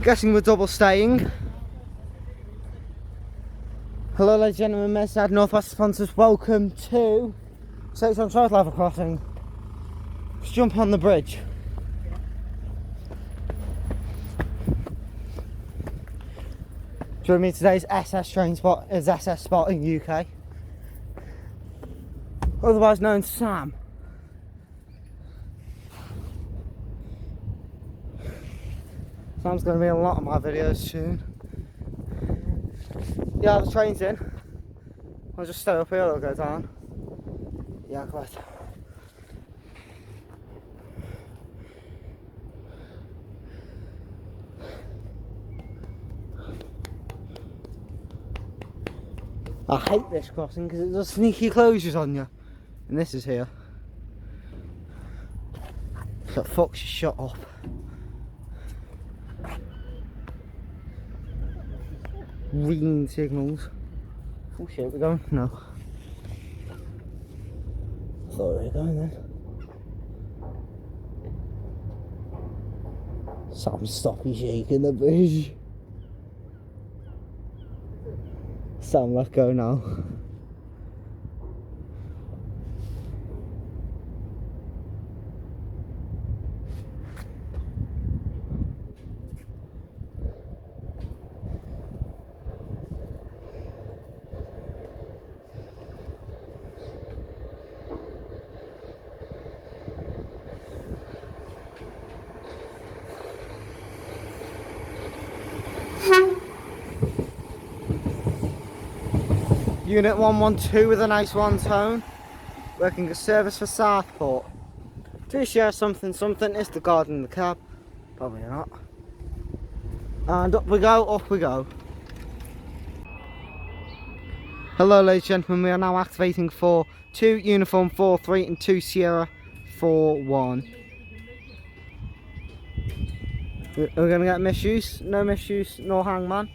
Guessing we're double staying. Hello ladies and gentlemen, Mersad Northwest sponsors, welcome to South Level Crossing. Let's jump on the bridge. Joining me today's SS train spot is SS Spot in UK. Otherwise known as Sam. Sam's going to be in a lot of my videos soon. Yeah, the train's in. I'll just stay up here, it'll go down. Yeah, quite. I hate this crossing because it does sneaky closures on you. And this is here. So fuck's shut up. Green signals. Oh shit, we're going? No. I thought we were going then. Sam, stop you shaking the bridge. Sam, let go now. Unit 112 with a nice one tone. Working a service for Southport. To share something is the guard in the cab. Probably not. And up we go, up we go. Hello ladies and gentlemen, we are now activating for 2 Uniform 43 and 2 Sierra 41. We're going to get misuse, no misuse, no hangman.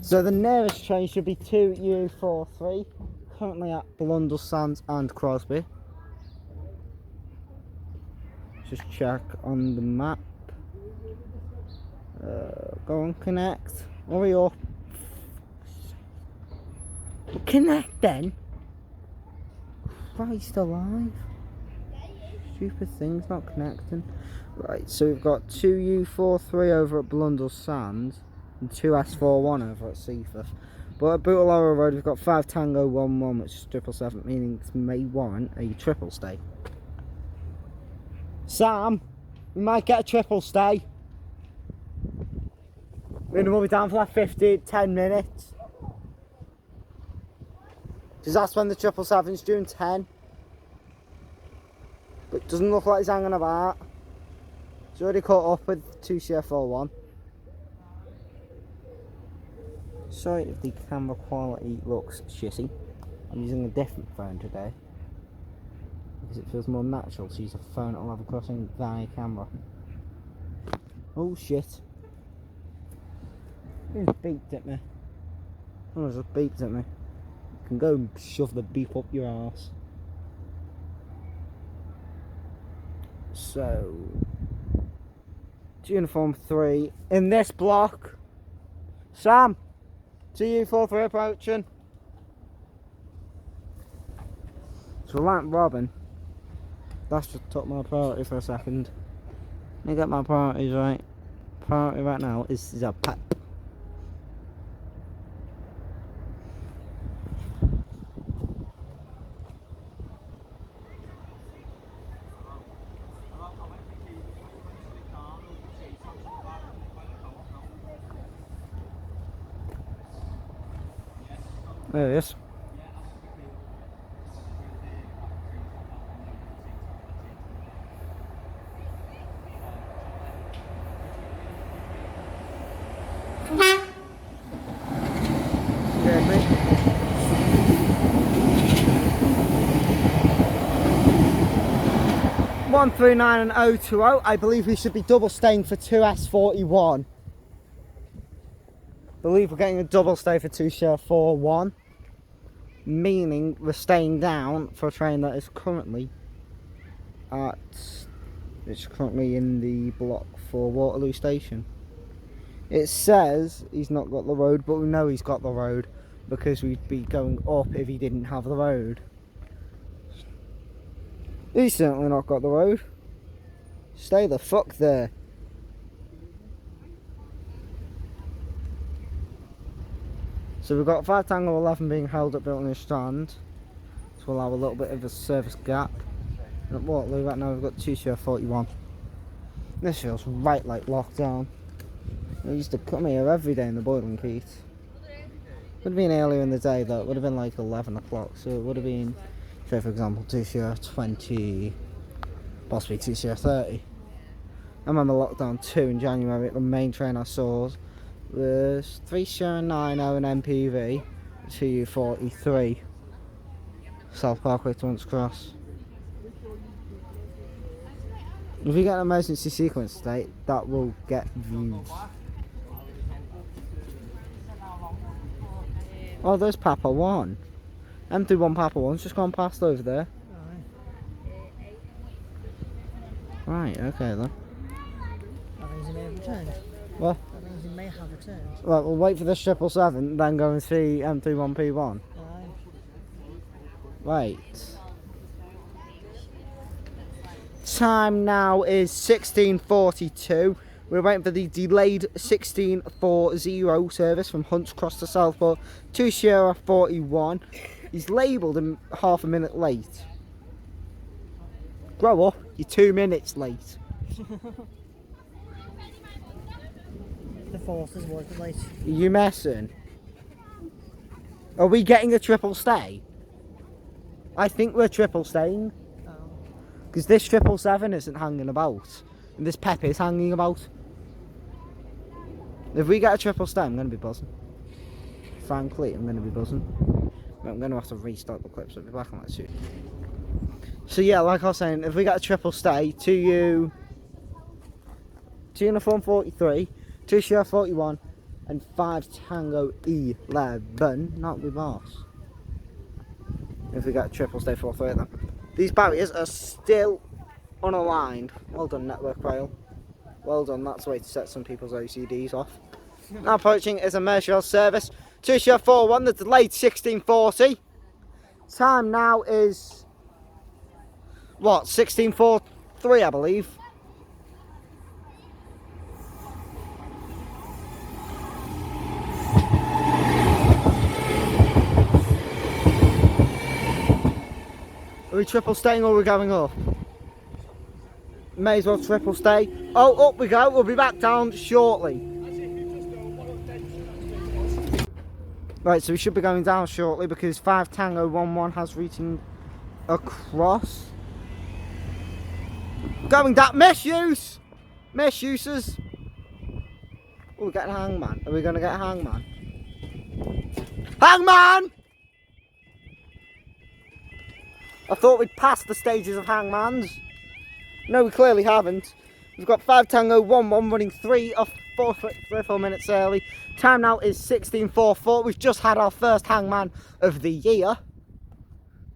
So the nearest train should be 2U43, currently at Blundell Sands and Crosby. Just check on the map. Go on, connect. Hurry up. Connect then. Christ alive. Stupid thing's not connecting. Right, so we've got 2U43 over at Blundell Sands. And 2S41 over at Seaforth. But at Bootalora Road we've got 5 Tango 11, which is 777, meaning it may warrant a triple stay. Sam, we might get a triple stay. We'll be down for like 10 minutes. Because that's when the 777's due in 10. But it doesn't look like he's hanging about. He's already caught up with 2CF41. Sorry if the camera quality looks shitty. I'm using a different phone today because it feels more natural to use a phone at level crossing than a camera. Oh shit. Who's beeped at me? Oh, just beeped at me. You can go and shove the beep up your arse. So, Uniform 3 in this block. Sam! 2U43 approaching. So like Robin, that's just took my priority for a second. Let me get my priorities right. Priority right now is the pep. There it is. Scared me. (139) and 020. I believe we should be double staying for 2S41. Believe we're getting a double stay for 2S41. Meaning we're staying down for a train that is currently at, it's currently in the block for Waterloo Station. It says he's not got the road, but we know he's got the road because we'd be going up if he didn't have the road. He's certainly not got the road. Stay the fuck there. So we've got 5 Tango 11 being held at Bilton Strand to allow a little bit of a service gap. And at Waterloo right now we've got 2 Sierra 41. This feels right like lockdown. I used to come here every day in the Boiling Keat. Would have been earlier in the day though, it would have been like 11 o'clock, so it would have been, say for example, 2 Sierra 20, possibly 2 Sierra 30. I remember lockdown 2 in January, the main train I saw was 3 Sierra 90 and MPV, 2U43, South Parkway to Once Cross. If we get an emergency sequence state, that will get views. Oh, there's Papa 1. M31 Papa 1's just gone past over there. Right, okay then. That means he may have returned. What? That means he may have returned. Right, we'll wait for this 777, then go and see M31P1. Right. Time now is 16:42. We're waiting for the delayed 16:40 service from Hunts Cross to Southport. 2 Sierra 41. He's labelled him half a minute late. Grow up, you're 2 minutes late. The forces was late. Are you messing? Are we getting a triple stay? I think we're triple staying. Because this 777 isn't hanging about. And this Pep is hanging about. If we get a triple stay, I'm going to be buzzing. Frankly, I'm going to be buzzing. I'm going to have to restart the clips. I'll be back on that soon. So yeah, like I was saying, if we get a triple stay, 2 Uniform 43, 2 Sierra 41, and 5 Tango 11, that'll be boss. If we get a triple stay 4-3 of them. These barriers are still unaligned. Well done, Network Rail. Well done, that's the way to set some people's OCDs off. Now approaching is a Merseyrail service. 2 Sierra 41, the delayed 16:40. Time now is, what, 16:43 I believe. Are we triple staying or are we going up? May as well triple stay. Oh, up we go. We'll be back down shortly. Right, so we should be going down shortly because 5 Tango 11 has reaching across. Going down. Misuse! Misuses! Oh, we're getting Hangman. Are we going to get Hangman? Hangman! I thought we'd passed the stages of Hangmans. No, we clearly haven't. We've got 5 Tango 11 running 3 or 4 minutes early. Time now is 16:44. We've just had our first Hangman of the year.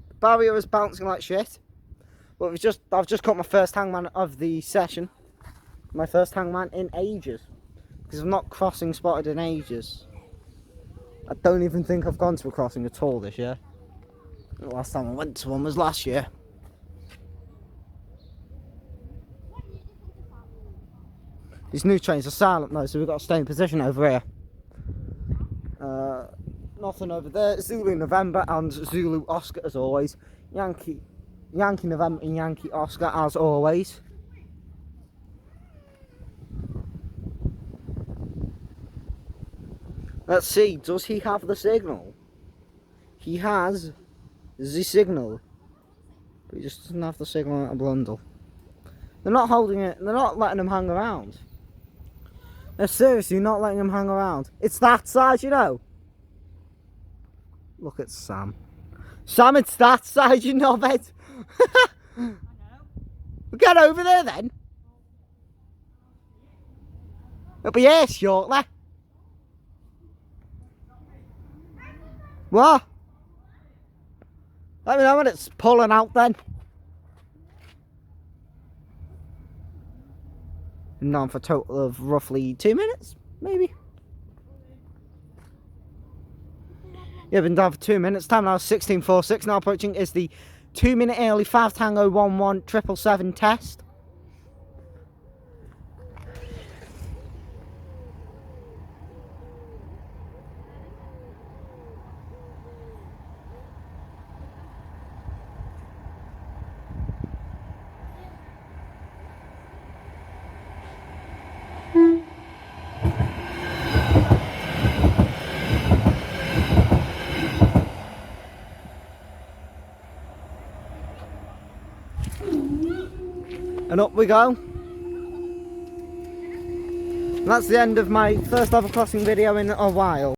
The barrier is bouncing like shit. But I've just got my first Hangman of the session. My first Hangman in ages. Because I've not crossing spotted in ages. I don't even think I've gone to a crossing at all this year. The last time I went to one was last year. These new trains are silent though, so we've got to stay in position over here. Nothing over there. Zulu November and Zulu Oscar as always. Yankee November and Yankee Oscar as always. Let's see, does he have the signal? He has the signal, but he just doesn't have the signal at a Blundell. They're not holding it, they're not letting him hang around. They're seriously not letting him hang around. It's that size, you know. Look at Sam. Sam, it's that size, you knobhead. I know. Get over there then. It'll be here shortly. What? Let me know when it's pulling out then. Been down for a total of roughly 2 minutes, maybe. Yeah, been down for 2 minutes. Time now is 16:46. Now approaching is the 2 minute early 5 Tango 11 777 test. And up we go. And that's the end of my first level crossing video in a while.